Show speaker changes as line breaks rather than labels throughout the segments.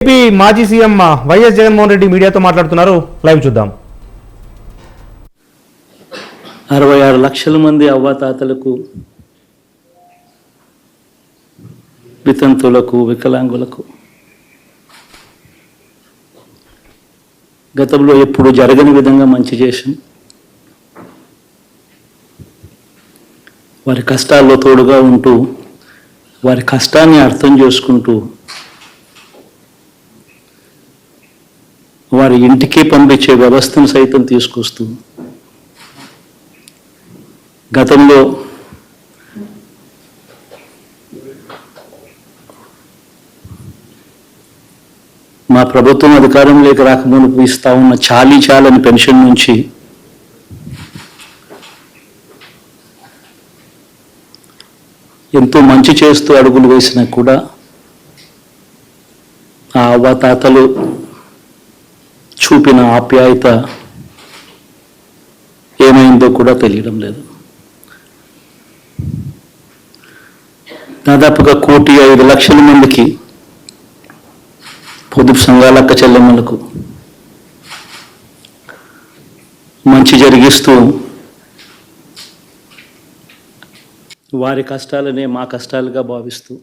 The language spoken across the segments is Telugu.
ఏపీ మాజీ సీఎం వైఎస్ జగన్మోహన్ రెడ్డి మీడియాతో మాట్లాడుతున్నారు. లైవ్ చూద్దాం.
66 లక్షల మంది అవ్వాతాతలకు, వితంతులకు, వికలాంగులకు గతంలో ఎప్పుడు జరగని విధంగా మంచి చేశాం. వారి కష్టాల్లో తోడుగా ఉంటూ, వారి కష్టాన్ని అర్థం చేసుకుంటూ, వారి ఇంటికి పంపించే వ్యవస్థను సైతం తీసుకొస్తూ, గతంలో మా ప్రభుత్వం అధికారంలోకి రాకమునుపు ఇస్తా ఉన్న చాలని పెన్షన్ నుంచి ఎంతో మంచి చేస్తూ అడుగులు వేసినా కూడా ఆ అవ్వాతాతలు చూపిన ఆప్యాయత ఏమైందో కూడా తెలియడం లేదు. దాదాపుగా 1,05,00,000 మందికి, పొదుపు సంఘాల అక్క చెల్లెమ్మలకు మంచి జరిగిస్తూ వారి కష్టాలనే మా కష్టాలుగా భావిస్తూ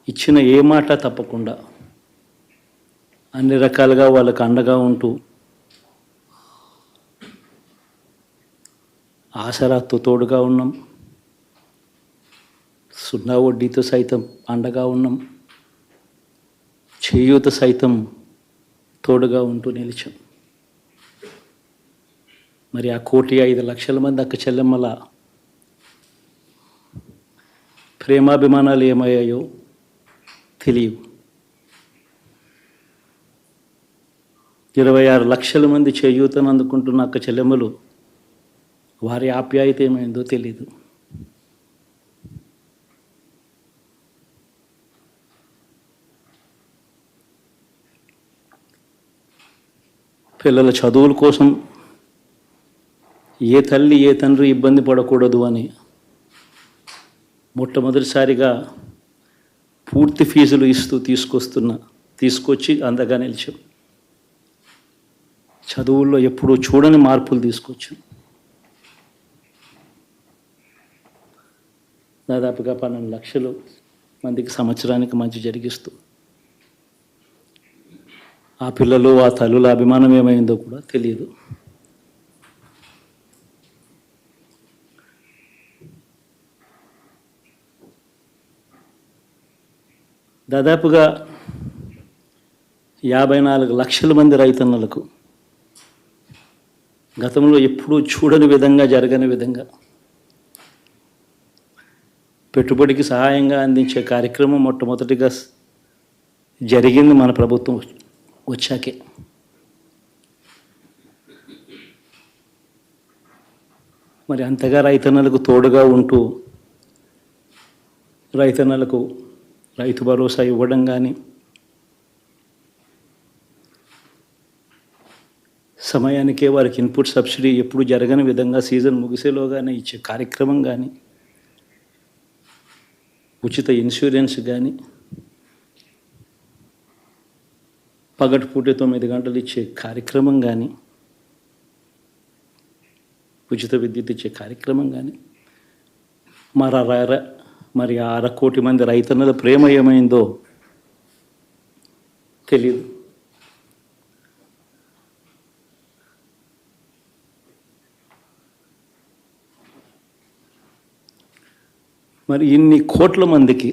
ఇచ్చిన ఏ మాట తప్పకుండా అన్ని రకాలుగా వాళ్ళకు అండగా ఉంటూ ఆసరాతో తోడుగా ఉన్నాం. 0 వడ్డీతో సైతం అండగా ఉన్నాం. చేయూత సైతం తోడుగా ఉంటూ నిలిచాం. మరి ఆ 1,05,00,000 మంది అక్క చెల్లెమ్మల ప్రేమాభిమానాలు ఏమయ్యాయో తెలియవు. 26 లక్షల మంది చేయూతను అందుకుంటున్న అక్క చెల్లెమ్మలు, వారి ఆప్యాయత ఏమైందో తెలీదు. పిల్లల చదువుల కోసం ఏ తల్లి ఏ తండ్రి ఇబ్బంది పడకూడదు అని మొట్టమొదటిసారిగా పూర్తి ఫీజులు ఇస్తూ తీసుకొచ్చి అందగా నిలిచాం. చదువుల్లో ఎప్పుడూ చూడని మార్పులు తీసుకొచ్చాం. దాదాపుగా 12 లక్షల మందికి సంవత్సరానికి మంచి జరిగిస్తూ ఆ పిల్లలు, ఆ తల్లుల అభిమానం ఏమైందో కూడా తెలియదు. దాదాపుగా 54 లక్షల మంది రైతన్నలకు గతంలో ఎప్పుడూ చూడని విధంగా, జరగని విధంగా పెట్టుబడికి సహాయంగా అందించే కార్యక్రమం మొట్టమొదటిగా జరిగింది మన ప్రభుత్వం వచ్చాకే. మరి అంతగా రైతన్నలకు తోడుగా ఉంటూ రైతన్నలకు రైతు భరోసా ఇవ్వడం కానీ, సమయానికే వారికి ఇన్పుట్ సబ్సిడీ ఎప్పుడు జరగని విధంగా సీజన్ ముగిసేలోగానే ఇచ్చే కార్యక్రమం కానీ, ఉచిత ఇన్సూరెన్స్ కానీ, పగటిపూట 9 గంటలు ఇచ్చే కార్యక్రమం కానీ, ఉచిత విద్యుత్ ఇచ్చే కార్యక్రమం కానీ, మరి 6 కోటి మంది రైతన్నల ప్రేమ ఏమైందో తెలియదు. మరి ఇన్ని కోట్ల మందికి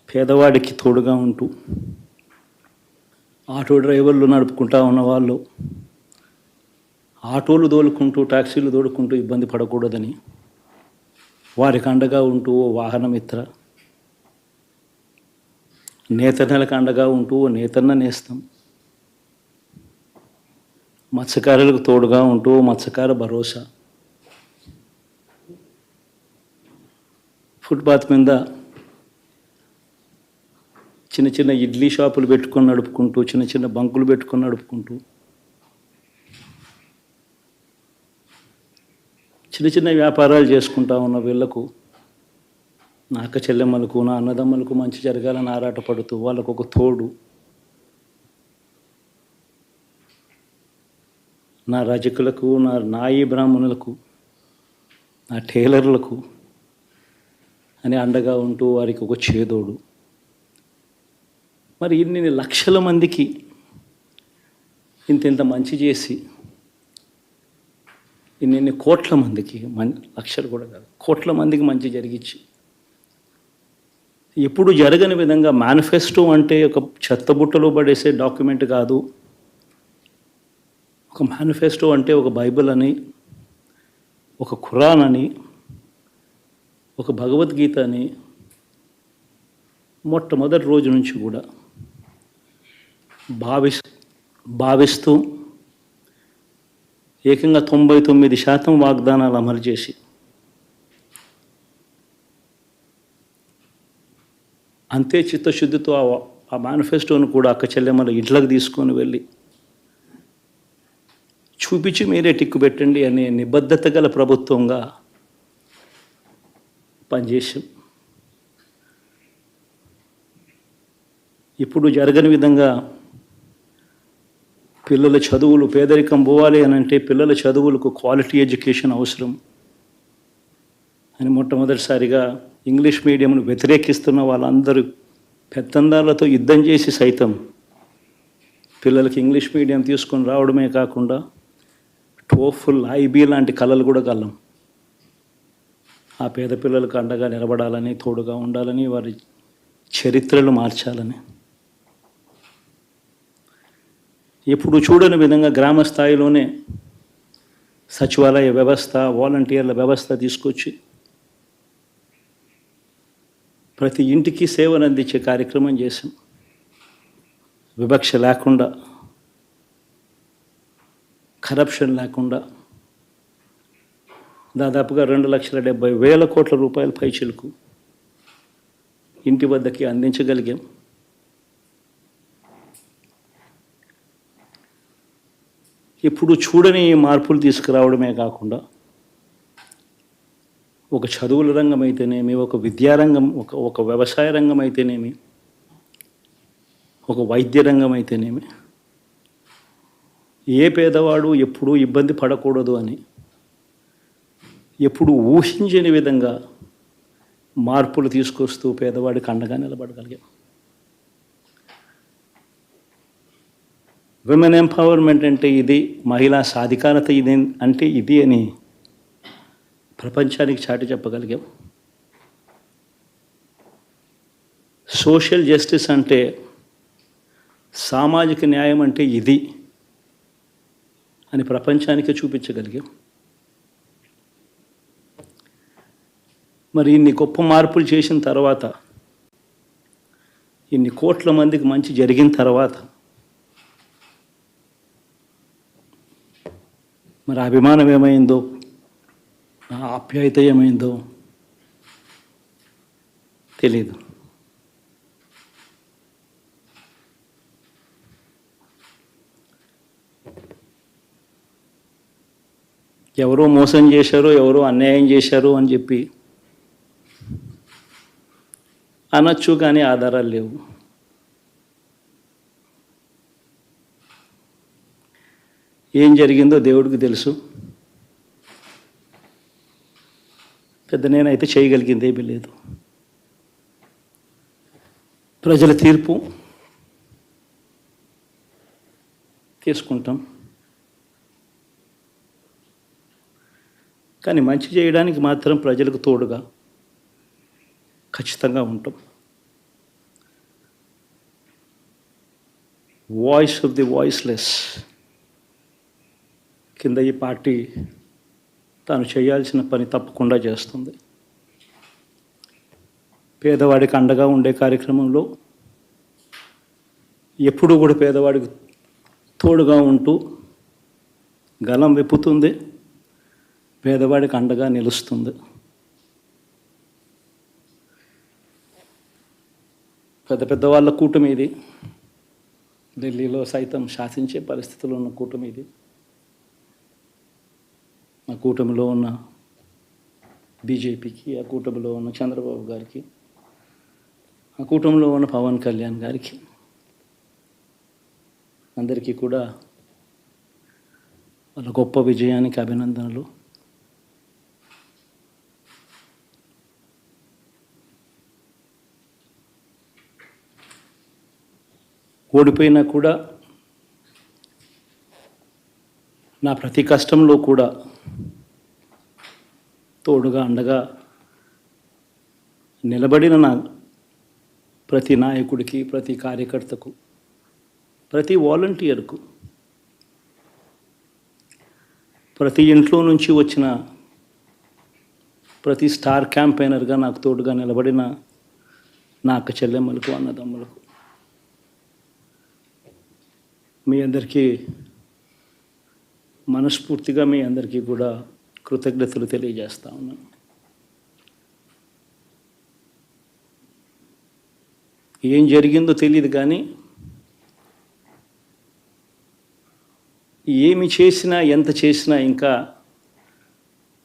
పేదవాడికి తోడుగా ఉంటూ ఆటో డ్రైవర్లు నడుపుకుంటా ఉన్నవాళ్ళు ఆటోలు దోలుకుంటూ, టాక్సీలు దోలుకుంటూ ఇబ్బంది పడకూడదని వారికి అండగా ఉంటూ ఓ వాహనమిత్ర, నేతన్నలకు అండగా ఉంటూ ఓ నేతన్న నేస్తాం, మత్స్యకారులకు తోడుగా ఉంటూ మత్స్యకార భరోసా, ఫుట్పాత్ మీద చిన్న చిన్న ఇడ్లీ షాపులు పెట్టుకొని నడుపుకుంటూ, చిన్న చిన్న బంకులు పెట్టుకొని నడుపుకుంటూ చిన్న చిన్న వ్యాపారాలు చేసుకుంటా ఉన్న వీళ్ళకు, నా అక్క చెల్లెమ్మలకు, నా అన్నదమ్ములకు మంచి జరగాలని ఆరాటపడుతూ వాళ్ళకు ఒక తోడు, నా రజకులకు, నా నాయి బ్రాహ్మణులకు, నా టైలర్లకు అని అండగా ఉంటూ వారికి ఒక చేదోడు. మరి ఇన్ని లక్షల మందికి ఇంత మంచి చేసి, ఇన్ని కోట్ల మందికి, లక్షలు కూడా కాదు, కోట్ల మందికి మంచి జరిగించి, ఎప్పుడు జరగని విధంగా మేనిఫెస్టో అంటే ఒక చెత్తబుట్టలో పడేసే డాక్యుమెంట్ కాదు. ఒక మేనిఫెస్టో అంటే ఒక బైబిల్ అని, ఒక ఖురాన్ అని, ఒక భగవద్గీత అని మొట్టమొదటి రోజు నుంచి కూడా భావిస్తూ ఏకంగా 99% వాగ్దానాలు అమలు చేసి అంతే చిత్తశుద్ధితో ఆ మేనిఫెస్టోను కూడా అక్క చెల్లెమ్మల ఇంట్లోకి తీసుకొని వెళ్ళి చూపించి మీరే టిక్కు పెట్టండి అనే నిబద్ధత గల ప్రభుత్వంగా పనిచేసాం. ఇప్పుడు జరగని విధంగా పిల్లల చదువులు, పేదరికం పోవాలి అని అంటే పిల్లల చదువులకు క్వాలిటీ ఎడ్యుకేషన్ అవసరం అని మొట్టమొదటిసారిగా ఇంగ్లీష్ మీడియంను వ్యతిరేకిస్తున్న వాళ్ళందరూ పెత్తందారులతో యుద్ధం చేసి సైతం పిల్లలకి ఇంగ్లీష్ మీడియం తీసుకొని రావడమే కాకుండా టోఫుల్, ఐబీ లాంటి కళలు కూడా కలం. ఆ పేద పిల్లలకు అండగా నిలబడాలని, తోడుగా ఉండాలని, వారి చరిత్రలు మార్చాలని, ఎప్పుడు చూడని విధంగా గ్రామ స్థాయిలోనే సచివాలయ వ్యవస్థ, వాలంటీర్ల వ్యవస్థ తీసుకొచ్చి ప్రతి ఇంటికి సేవను అందించే కార్యక్రమం చేశాం. వివక్ష లేకుండా, కరప్షన్ లేకుండా దాదాపుగా 2,70,000 కోట్ల రూపాయల పైచిలకు ఇంటి వద్దకి అందించగలిగాం. ఇప్పుడు చూడని మార్పులు తీసుకురావడమే కాకుండా ఒక చదువుల రంగం అయితేనేమి, ఒక విద్యారంగం, ఒక వ్యవసాయ రంగం అయితేనేమి, ఒక వైద్య రంగం అయితేనేమి, ఏ పేదవాడు ఎప్పుడూ ఇబ్బంది పడకూడదు అని ఎప్పుడు ఊహించని విధంగా మార్పులు తీసుకొస్తూ పేదవాడికి అండగా నిలబడగలిగాం. విమెన్ ఎంపవర్మెంట్ అంటే ఇది, మహిళా సాధికారత ఇది అంటే ఇది అని ప్రపంచానికి చాటి చెప్పగలిగాం. సోషల్ జస్టిస్ అంటే, సామాజిక న్యాయం అంటే ఇది అని ప్రపంచానికి చూపించగలిగాం. మరి ఇన్ని గొప్ప మార్పులు చేసిన తర్వాత, ఇన్ని కోట్ల మందికి మంచి జరిగిన తర్వాత మరి అభిమానం ఏమైందో, ఆ ఆప్యాయత ఏమైందో తెలీదు. ఎవరో మోసం చేశారో, ఎవరో అన్యాయం చేశారు అని చెప్పి అనొచ్చు, కానీ ఆధారాలు లేవు. ఏం జరిగిందో దేవుడికి తెలుసు. పెద్ద నేనైతే చేయగలిగింది ఏమీ లేదు. ప్రజల తీర్పు తీసుకుంటాం, కానీ మంచి చేయడానికి మాత్రం ప్రజలకు తోడుగా ఖచ్చితంగా ఉంటాం. వాయిస్ ఆఫ్ ది వాయిస్లెస్ కింద ఈ పార్టీ తాను చేయాల్సిన పని తప్పకుండా చేస్తుంది. పేదవాడికి అండగా ఉండే కార్యక్రమంలో ఎప్పుడూ కూడా పేదవాడికి తోడుగా ఉంటూ గలం విప్పుతుంది, పేదవాడికి అండగా నిలుస్తుంది. పెద్ద పెద్ద వాళ్ళ కూటమి ఇది, ఢిల్లీలో సైతం శాసించే పరిస్థితుల్లో ఉన్న కూటమి ఇది. ఆ కూటమిలో ఉన్న బీజేపీకి, ఆ కూటమిలో ఉన్న చంద్రబాబు గారికి, ఆ కూటమిలో ఉన్న పవన్ కళ్యాణ్ గారికి, అందరికీ కూడా వాళ్ళ గొప్ప విజయానికి అభినందనలు. ఓడిపోయినా కూడా నా ప్రతి కష్టంలో కూడా తోడుగా అండగా నిలబడిన నా ప్రతి నాయకుడికి, ప్రతి కార్యకర్తకు, ప్రతి వాలంటీర్కు, ప్రతి ఇంట్లో నుంచి వచ్చిన ప్రతి స్టార్ క్యాంపెయినర్గా నాకు తోడుగా నిలబడిన నా అక్క చెల్లెమ్మలకు, అన్నదమ్ములకు, మీ అందరికీ మనస్ఫూర్తిగా మీ అందరికీ కూడా కృతజ్ఞతలు తెలియజేస్తా ఉన్నాను. ఏం జరిగిందో తెలియదు కానీ ఏమి చేసినా, ఎంత చేసినా ఇంకా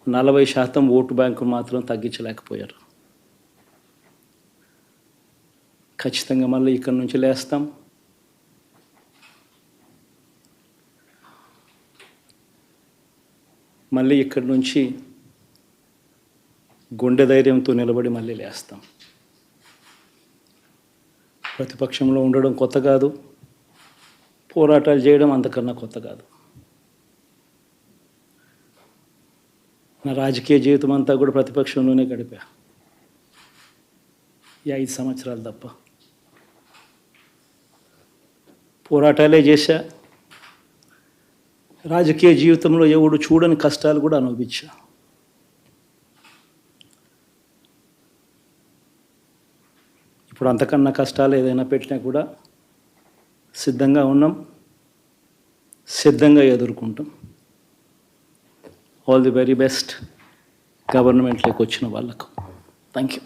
40% ఓటు బ్యాంకు మాత్రం తగ్గించలేకపోయారు. ఖచ్చితంగా మళ్ళీ ఇక్కడి నుంచి లేస్తాం. మళ్ళీ ఇక్కడి నుంచి గుండె ధైర్యంతో నిలబడి మళ్ళీ లేస్తాం. ప్రతిపక్షంలో ఉండడం కొత్త కాదు, పోరాటాలు చేయడం అంతకన్నా కొత్త కాదు. నా రాజకీయ జీవితం అంతా కూడా ప్రతిపక్షంలోనే గడిపా, ఈ 5 సంవత్సరాలు తప్ప. పోరాటాలే చేశా. రాజకీయ జీవితంలో ఎవడు చూడని కష్టాలు కూడా అనుభవించా. ఇప్పుడు అంతకన్నా కష్టాలు ఏదైనా పెట్టినా కూడా సిద్ధంగా ఉన్నాం, సిద్ధంగా ఎదుర్కొంటాం. ఆల్ ది వెరీ బెస్ట్ గవర్నమెంట్లోకి వచ్చిన వాళ్ళకు. Thank you.